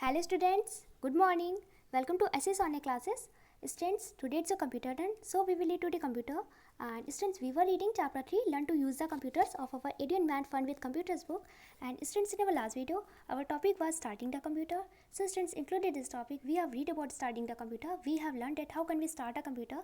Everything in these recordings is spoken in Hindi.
Hello students, good morning. Welcome to SS Online classes. Students, today it's a computer turn, so we will read to the computer. And students, we were reading chapter 3, learn to use the computers of our Indian Man Fun with Computers book. And students, in our last video, our topic was starting the computer. So students, included this topic, we have read about starting the computer. We have learned that how can we start a computer.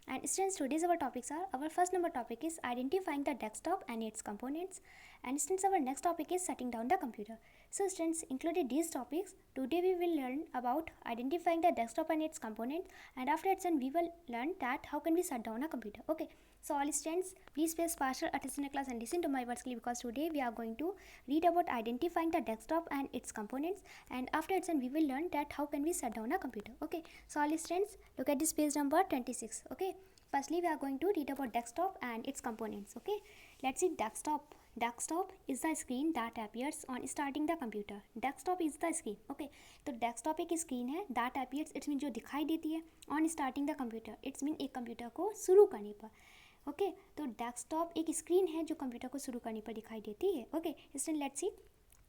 And students, today's our topics are, our first number topic is identifying the desktop and its components. And students, our next topic is shutting down the computer. So students, included these topics, today we will learn about identifying the desktop and its components, and after that we will learn that how can we shut down a computer. Okay, so all students, please pay partial attention in class and listen to my words clearly, because today we are going to read about identifying the desktop and its components, and after that we will learn that how can we shut down a computer. Okay, so all students, look at this page number 26. Okay, firstly we are going to read about desktop and its components. Okay, let's see desktop. Desktop is the screen that appears on starting the computer. Desktop is the screen. Okay, तो डेस्कटॉप एक स्क्रीन है that appears, इट्स मीन जो दिखाई देती है on starting the computer, it's mean एक कंप्यूटर को शुरू करने पर. ओके, तो डेस्कटॉप एक स्क्रीन है जो कंप्यूटर को शुरू करने पर दिखाई देती है. ओके, इसलिए let's see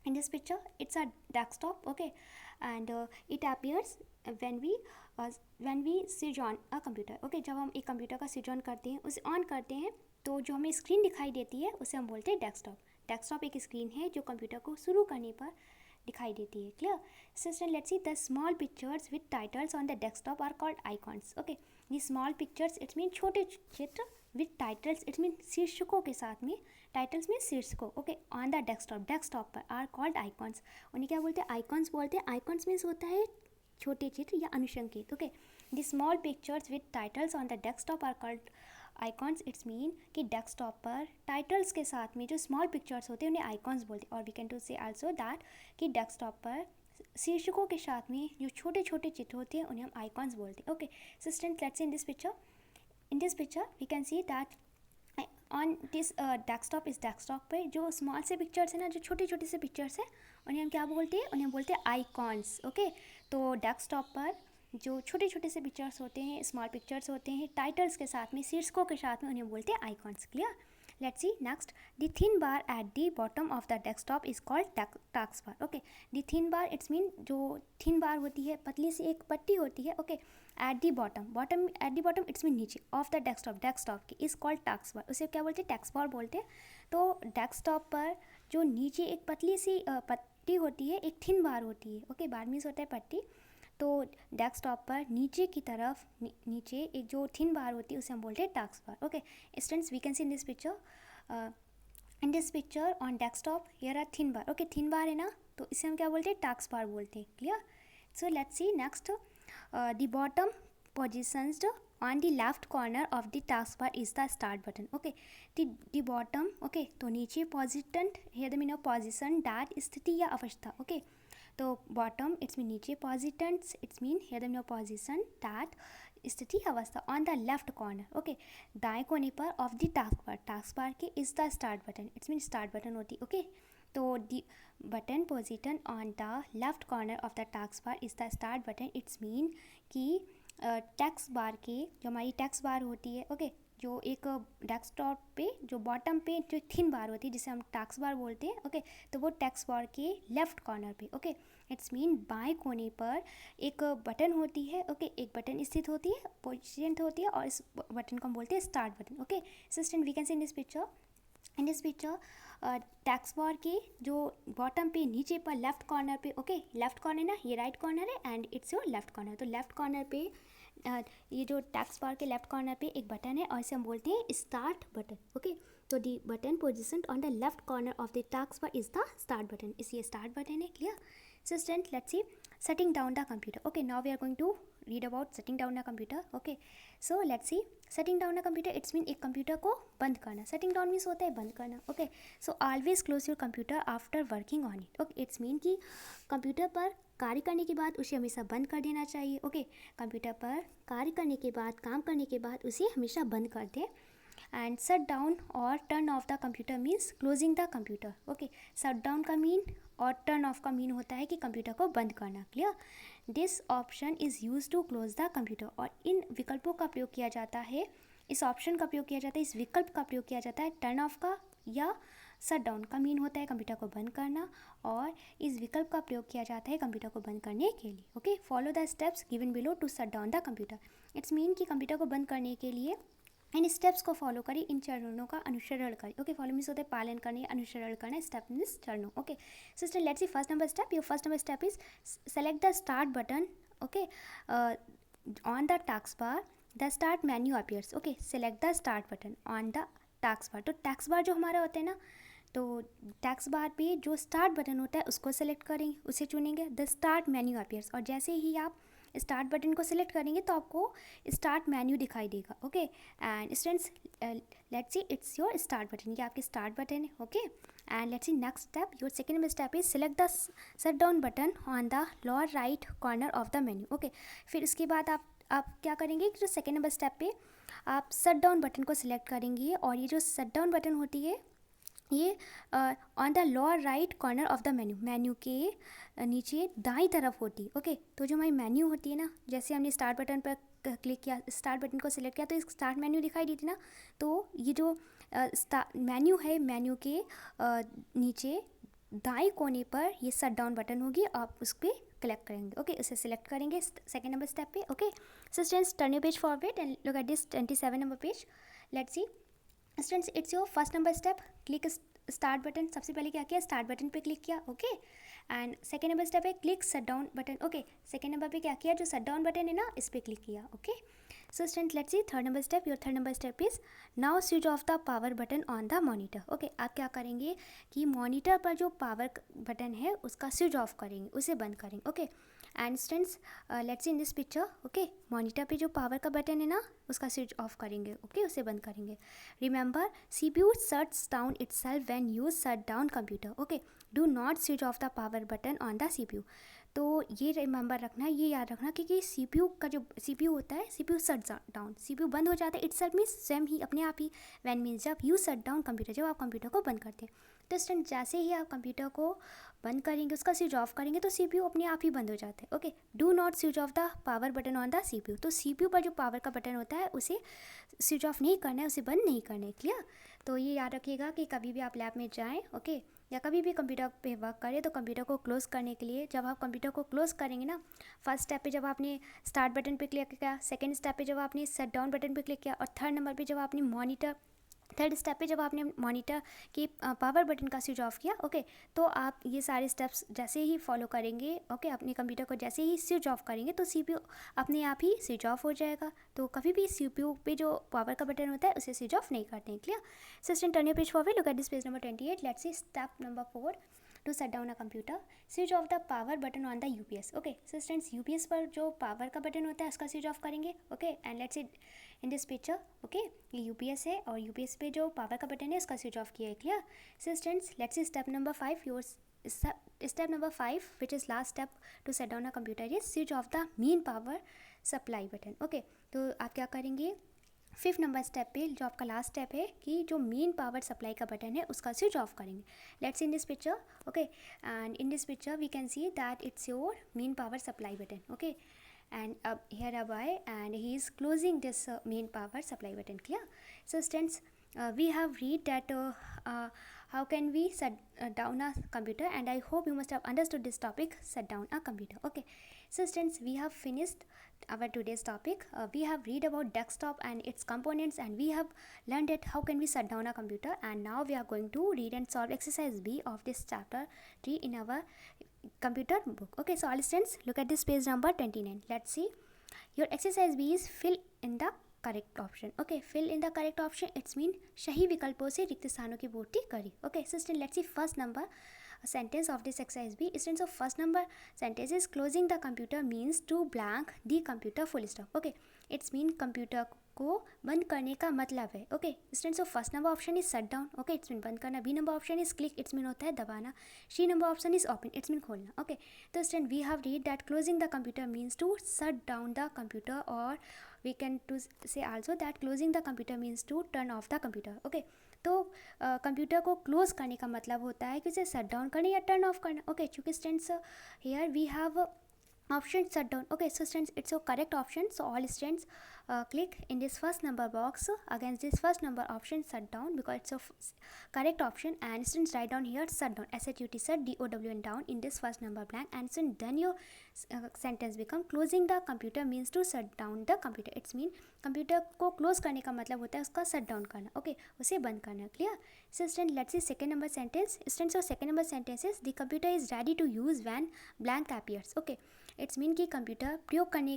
in this picture it's a desktop. Okay, and it appears when we switch on a computer. Okay, जब हम एक कंप्यूटर का स्विच ऑन करते हैं, उसे ऑन करते हैं, तो जो हमें स्क्रीन दिखाई देती है उसे हम बोलते हैं डेस्कटॉप. डेस्कटॉप एक स्क्रीन है जो कंप्यूटर को शुरू करने पर दिखाई देती है. Clear? So let's see the small pictures with titles on the desktop are called icons. Okay, the small pictures it's mean छोटे चित्र, विद टाइटल्स इट्स मीन शीर्षकों के साथ में, टाइटल्स में शीर्षकों. ओके, ऑन द डेस्कटॉप पर आर कॉल्ड आइकॉन्स. उन्हें क्या बोलते हैं? आइकॉन्स बोलते हैं. आइकॉन्स मीन्स होता है छोटे चित्र या अनुसंकेत. Okay, the small pictures with titles on the desktop are called icons. It's mean कि डेस्कटॉप पर टाइटल्स के साथ में जो स्मॉल पिक्चर्स होते हैं उन्हें आइकॉन्स बोलते हैं. और we can to say also that कि डेस्कटॉप पर शीर्षकों के साथ में जो छोटे छोटे चित्र होते हैं उन्हें हम आइकॉन्स बोलते हैं. Okay, so students, let's see in this picture we can see that on this desktop, इस डेस्कटॉप पे जो स्मॉल से पिक्चर्स है ना, जो छोटे छोटे से पिक्चर्स हैं, उन्हें हम क्या बोलते हैं? उन्हें बोलते हैं आइकॉन्स. ओके, तो डेस्कटॉप पर जो छोटे छोटे से पिक्चर्स होते हैं, स्मॉल पिक्चर्स होते हैं, टाइटल्स के साथ में, शीर्षकों के साथ में, उन्हें बोलते हैं icons. Clear? Let's see next. The thin bar at the bottom of the desktop is called task bar. Okay, the thin bar it's mean जो थिन बार होती है, पतली सी एक पट्टी होती है. Okay, at the bottom at the bottom it's mean नीचे ऑफ द डेस्कटॉप की इज कॉल्ड टास्क बार. उसे क्या बोलते हैं? टास्क बार बोलते हैं. तो डेस्कटॉप पर जो नीचे एक पतली सी पट्टी होती है, एक थिन बार होती है. ओके, बार मीन्स होता है पट्टी. तो डेस्कटॉप पर नीचे की तरफ नीचे एक जो थिन बार होती है उसे हम बोलते हैं task bar. Okay, students, we can see in this picture on desktop here are thin bar. Okay, thin bar है ना, तो इसे हम क्या बोलते हैं? टास्क बार बोलते हैं. Clear? So let's C next. The bottom positioned on the left corner of the taskbar is the start button. Okay, the bottom. Okay, तो नीचे positioned, here the meaning of position that स्थिति या अवस्था. Okay, तो बॉटम इट्स मीन नीचे, positions it's mean here the meaning of position that स्थिति अवस्था. On the left corner. Okay, दाएं कोने पर ऑफ द टास्क बार के is the start button. It's mean start button होती. ओके, तो the button position on the left corner of the task bar is the start button. It's mean कि टैक्स बार के जो हमारी टैक्स बार होती है. ओके, जो एक डेस्कटॉप पे जो बॉटम पे जो थिन बार होती है जिसे हम टैक्स बार बोलते हैं. ओके, तो वो टैक्स बार के लेफ्ट कॉर्नर पे. ओके, इट्स मीन बाएं कोने पर एक बटन होती है. ओके, एक बटन स्थित होती है, पोजिशन होती है, और इस बटन को हम बोलते हैं start button. Okay, assistant, we can see in this picture taskbar के जो बॉटम पे नीचे पर लेफ्ट कॉर्नर पे. ओके, लेफ्ट कॉर्नर ना, ये राइट कॉर्नर है and it's your left corner. तो लेफ्ट कॉर्नर पे ये जो टैक्स बार के लेफ्ट कॉर्नर पे एक बटन है और इसे हम बोलते हैं स्टार्ट बटन. ओके, तो दी button position on the left corner of the tax bar is the start button. इसलिए स्टार्ट बटन है. Clear? So student, let's C shutting down the computer. Okay, now we are going to read about shutting down the computer. Okay, so let's see. shutting down the computer it's mean एक कंप्यूटर को बंद करना. shutting down मीन्स होता है बंद करना. Okay, so always close your computer after working on it. Okay, it's mean कि कंप्यूटर पर कार्य करने के बाद उसे हमेशा बंद कर देना चाहिए. ओके, कंप्यूटर पर कार्य करने के बाद, काम करने के बाद उसे हमेशा बंद कर दें. एंड शट डाउन और turn off the computer means closing the computer. Okay, shut down का मीन और टर्न ऑफ का मीन होता है कि कंप्यूटर को बंद करना. Clear? This option is use to close the computer. और इन विकल्पों का प्रयोग किया जाता है, इस ऑप्शन का प्रयोग किया जाता है, इस विकल्प का प्रयोग किया जाता है टर्न ऑफ का या शट डाउन का मीन होता है कंप्यूटर को बंद करना, और इस विकल्प का प्रयोग किया जाता है कंप्यूटर को बंद करने के लिए। Okay, follow the steps given below to shut down the computer. It's mean कि कंप्यूटर को बंद करने के लिए इन स्टेप्स को फॉलो करें, इन चरणों का अनुसरण करें। ओके, फॉलो मीन्स होता है पालन करना, अनुसरण करना, स्टेप मीन्स चरणों। Okay, sister let's see first number step. Your first number step is select the start button. Okay, on the task bar the start menu appears. Okay, select the start button on the task bar. तो टास्क बार जो हमारा होता है ना, तो टास्क बार पे जो स्टार्ट बटन होता है उसको सेलेक्ट करेंगे, उसे चुनेंगे, द स्टार्ट मेन्यू अपीयर्स। और जैसे ही आप स्टार्ट बटन को सिलेक्ट करेंगे तो आपको स्टार्ट मेन्यू दिखाई देगा। Okay, and students let's see it's your start button, ये आपकी स्टार्ट बटन है। Okay, and let's C next step. Your second step is select the shut down button on the lower right corner of the menu. Okay, फिर उसके बाद आप क्या करेंगे कि जो सेकेंड नंबर स्टेप पे आप शट डाउन बटन को सिलेक्ट करेंगे, और ये जो शट डाउन बटन होती है ये on the lower right corner of the menu के नीचे दाईं तरफ होती है। ओके, तो जो हमारी मेन्यू होती है ना, जैसे हमने स्टार्ट बटन पर क्लिक किया, स्टार्ट बटन को सिलेक्ट किया तो एक स्टार्ट मेन्यू दिखाई दी थी ना, तो ये जो मेन्यू है, मेन्यू के नीचे दाईं कोने पर ये शट डाउन बटन होगी, आप उस पर क्लिक करेंगे। ओके, उसे सिलेक्ट करेंगे सेकेंड नंबर स्टेप पे। Okay, so students turn your page forward and look at this 27 number page. Let's see students it's your first number step, click start button. सबसे पहले क्या किया, स्टार्ट बटन पे क्लिक किया। Okay, and second number step है click shut down button. Okay, second number पे क्या किया, जो शट डाउन बटन है ना, इस पर क्लिक किया। Okay, so student let's see third number step. Your third number step is now switch off the power button on the monitor. Okay, आप क्या करेंगे कि मॉनिटर पर जो पावर बटन है उसका स्विच ऑफ करेंगे, उसे बंद करेंगे। Okay, and students let's see in this picture. Okay, monitor पे जो पावर का बटन है ना उसका स्विच ऑफ करेंगे। ओके, उसे बंद करेंगे। Remember CPU shuts down itself when you shut down computer. Okay, do not switch off the power button on the CPU. तो ये रिमेंबर रखना, ये याद रखना, क्योंकि CPU का जो CPU होता है, CPU शट डाउन, CPU बंद हो जाता है, इट सेल्फ मीन्स स्वयं ही, अपने आप ही। वैन मीन्स जब यू शट डाउन कंप्यूटर, जब आप कंप्यूटर को बंद करते हैं। तो स्टूडेंट जैसे ही आप कंप्यूटर को बंद करेंगे, उसका स्विच ऑफ करेंगे, तो CPU अपने आप ही बंद हो जाता है। Okay, do not switch off the power button on the CPU। तो CPU पर जो पावर का बटन होता है उसे स्विच ऑफ नहीं करना है, उसे बंद नहीं करना है। क्लियर? तो ये याद रखिएगा कि कभी भी आप लैब में जाएं, ओके, या कभी भी कंप्यूटर पे वर्क करें, तो कंप्यूटर को क्लोज़ करने के लिए, जब आप कंप्यूटर को क्लोज़ करेंगे ना, फर्स्ट स्टेप पे जब आपने स्टार्ट बटन पे क्लिक किया, सेकंड स्टेप पे जब आपने शट डाउन बटन पे क्लिक किया, और थर्ड नंबर पे जब आपने मॉनिटर, थर्ड स्टेप पे जब आपने मॉनिटर की पावर बटन का स्विच ऑफ किया। ओके, तो आप ये सारे स्टेप्स जैसे ही फॉलो करेंगे, ओके, अपने कंप्यूटर को जैसे ही स्विच ऑफ करेंगे तो CPU अपने आप ही स्विच ऑफ हो जाएगा। तो कभी भी CPU पे जो पावर का बटन होता है उसे स्विच ऑफ नहीं करते हैं। Clear? System turn your page forward, look at this page number 28। Let's see step number 4 to shut down a computer, switch off the power button on the UPS। Okay, so students UPS पर जो पावर का बटन होता है उसका स्विच ऑफ करेंगे। Okay, and let's see in this picture. Okay, ये UPS है और UPS पे जो पावर का बटन है उसका स्विच ऑफ किया है। Clear? So students let's see step number 5। Your step number 5 which is last step to shut down a computer is switch off the main power supply button. Okay, तो आप क्या करेंगे, फिफ्थ नंबर स्टेप पे जो आपका लास्ट स्टेप है कि जो मेन पावर सप्लाई का बटन है उसका स्विच ऑफ करेंगे। Let's in this picture. Okay, and in this picture we can see that it's your main power supply button. Okay, and hereby and he is closing this main power supply button. Clear? So students, we have read that how can we shut down a computer, and I hope you must have understood this topic, shut down a computer. Okay, so students, we have finished our today's topic. We have read about desktop and its components, and we have learned that how can we shut down a computer, and now we are going to read and solve exercise B of this chapter 3 in our computer book. Okay, so all students, look at this page number 29. Let's see. Your exercise B is fill in the correct option. Okay, fill in the correct option it's mean सही विकल्पों से रिक्त स्थानों की पूर्ति करी. Okay, so student let's see first number sentence of this exercise B. Students, of first number sentence is closing the computer means to blank the computer full stop. Okay, it's mean computer को बंद करने का मतलब है. Okay students, off first number option is shut down. Okay, it's mean बंद करना. B number option is click, it's mean होता है दबाना. C number option is open, it's mean खोलना. ओके, तो student we have read that closing the computer means to shut down the computer, और we can to say also that closing the computer means to turn off the computer. Okay, तो कंप्यूटर को क्लोज करने का मतलब होता है कि उसे शट डाउन करना या टर्न ऑफ करना. ओके, चूँकि students here we have option shut down. Okay, so students, it's a correct option. So all students click in this first number box against this first number option shut down, because it's a correct option. And students write down here shut down, shut, shut, down, down in this first number blank. And students, then your sentence become closing the computer means to shut down the computer. It's mean computer को क्लोज करने का मतलब होता है उसका शट डाउन करना. ओके, उसे बंद करना. Clear. So student, let's see second number sentence. Students, और second number sentence is the computer is ready to use when blank appears. Okay, it's mean कि कंप्यूटर उपयोग करने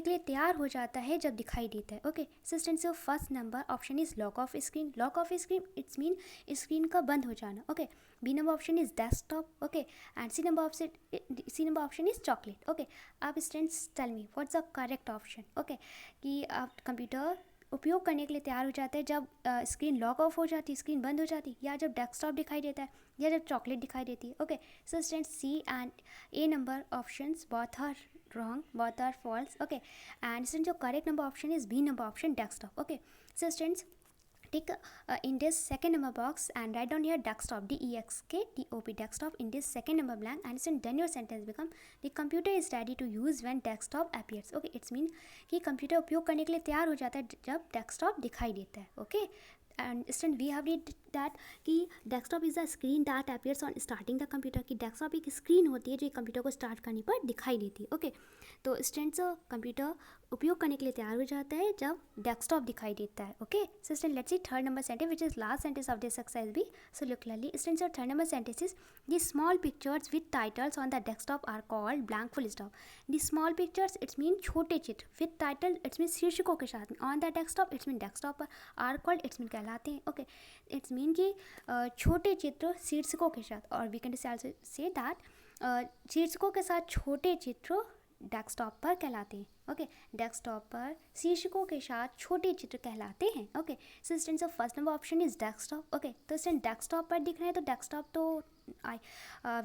के लिए तैयार हो जाता है जब दिखाई देता है. Okay, so students, first number option is lock of screen. Lock of screen, it's mean screen का बंद हो जाना. Okay, B number option is desktop. Okay, and C number option is chocolate. Okay, अब students tell me what's the correct option. Okay, कि आप कंप्यूटर उपयोग करने के लिए तैयार हो जाते हैं जब स्क्रीन लॉक ऑफ हो जाती है, स्क्रीन बंद हो जाती है, या जब डेस्कटॉप दिखाई देता है, या जब चॉकलेट दिखाई देती है. Okay, so students, C and A number options both are wrong, both are false. Okay, and students, your correct number option is B number option, desktop. Okay, so students, take in this second number box and write down here desktop, DEXKTOP, desktop in this second number blank. And then your sentence become the computer is ready to use when desktop appears. Okay, it's mean कि कंप्यूटर उपयोग करने के लिए तैयार हो जाता है जब डेस्कटॉप दिखाई देता है. Okay, and student, we have read that कि desktop is a screen that appears on starting the computer. कि डेस्कटॉप एक स्क्रीन होती है जो कंप्यूटर को स्टार्ट करने पर दिखाई देती है. ओके, तो स्टूडेंट्स, कंप्यूटर उपयोग करने के लिए तैयार हो जाता है जब डेस्कटॉप दिखाई देता है. Okay, so student, let's see third number sentence which is last sentence of this exercise B. So look clearly students, और third number sentence is the small pictures with titles on the desktop are called blank full stop. The small pictures, it's mean छोटे चित्र, विद टाइटल, इट्स मीन शीर्षकों के साथ में, on the desktop, it's mean desktop पर, आर कॉल्ड, इट्स मीन कहलाते हैं. ओके, इट्स मीन कि छोटे चित्र शीर्षकों के साथ, और we can also say that शीर्षकों के साथ छोटे चित्र डेस्कटॉप पर कहलाते हैं. ओके, डेस्कटॉप पर शीर्षकों के साथ छोटे चित्र कहलाते हैं. Okay, so students, off first number option is desktop. Okay, तो स्टूडेंट डेस्कटॉप पर दिख रहे हैं तो डेस्कटॉप तो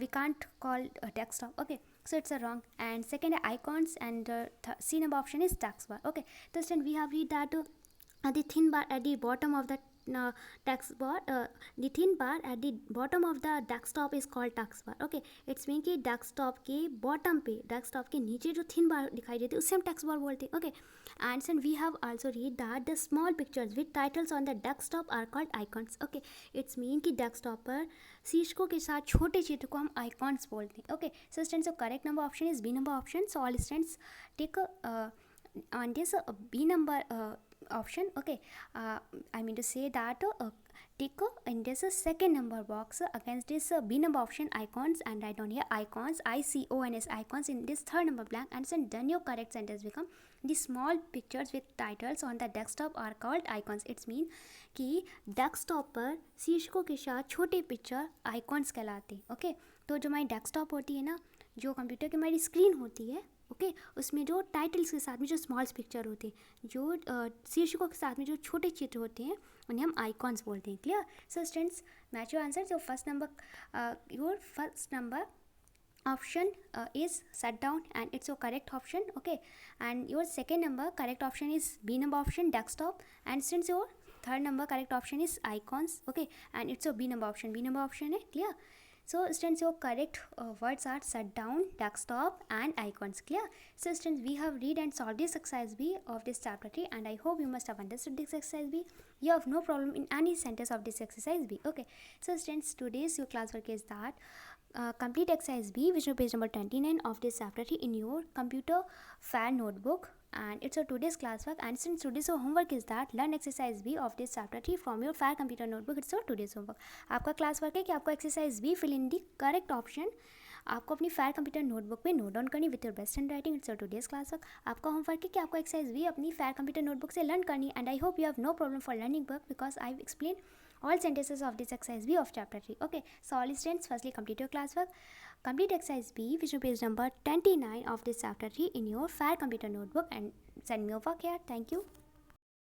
we can't call desktop. Okay, so it's a wrong. And second icons, and C number option is taskbar. Okay, so then we have read that the thin bar at the bottom of the taskbar, the thin bar at the bottom of the desktop is called taskbar. Okay, it's mean कि डेस्कटॉप के बॉटम पे, डेस्कटॉप के नीचे जो थिन बार दिखाई देती है उससे हम taskbar बोलते हैं. Okay, and then we have also read that the small pictures with titles on the desktop are called icons. Okay, it's mean कि डेस्कटॉप पर शीर्षकों के साथ छोटे चित्र को हम आइकॉन्स बोलते हैं. Okay, so students, so correct number option is B number option. So all students take on this B number option. Okay, I mean to say that tick in this second number box against this B number option icons, and write down here icons, ICONS, icons in this third number blank. And then your correct sentence become the small pictures with titles on the desktop are called icons. It's mean कि डेस्कटॉप पर शीर्षकों के साथ छोटे पिक्चर आइकॉन्स कहलाते हैं. ओके, तो जो हमारी डेस्कटॉप होती है ना, जो कंप्यूटर की हमारी स्क्रीन होती है, ओके, उसमें जो टाइटल्स के साथ में जो स्मॉल पिक्चर होते हैं, जो शीर्षकों के साथ में जो छोटे चित्र होते हैं, उन्हें हम आइकॉन्स बोलते हैं. Clear. So students, match your answer. जो first number option is shut down, and it's your correct option. Okay, and your second number correct option is B number option, desktop. And since your third number correct option is icons. Okay, and it's your B number option है. Clear. So students, your correct words are shut down, desktop, and icons. Clear. So students, we have read and solved this exercise B of this chapter 3, and I hope you must have understood this exercise B. You have no problem in any sentence of this exercise B. Okay, so students, today's your classwork is that complete exercise B, which is page number 29 of this chapter 3 in your computer fan notebook, and it's a today's classwork. And since today's homework is that learn exercise B of this chapter 3 from your fair computer notebook. It's a today's homework. आपका classwork है कि आपको exercise B fill in the correct option आपको अपनी फायर कंप्यूटर नोटबुक पे नोट डाउन करनी with your best handwriting. It's today's class work. आपका होमवर्क है कि आपको एक्सरसाइज भी अपनी फायर कंप्यूटर नोटबुक से लर्न करनी. And I hope you have no problem for learning work because I explain all sentences of this exercise B of chapter 3. Okay, so all students, firstly complete your classwork. Complete exercise B, which is page number 29 of this chapter 3 in your fair computer notebook, and send me your work here. Thank you.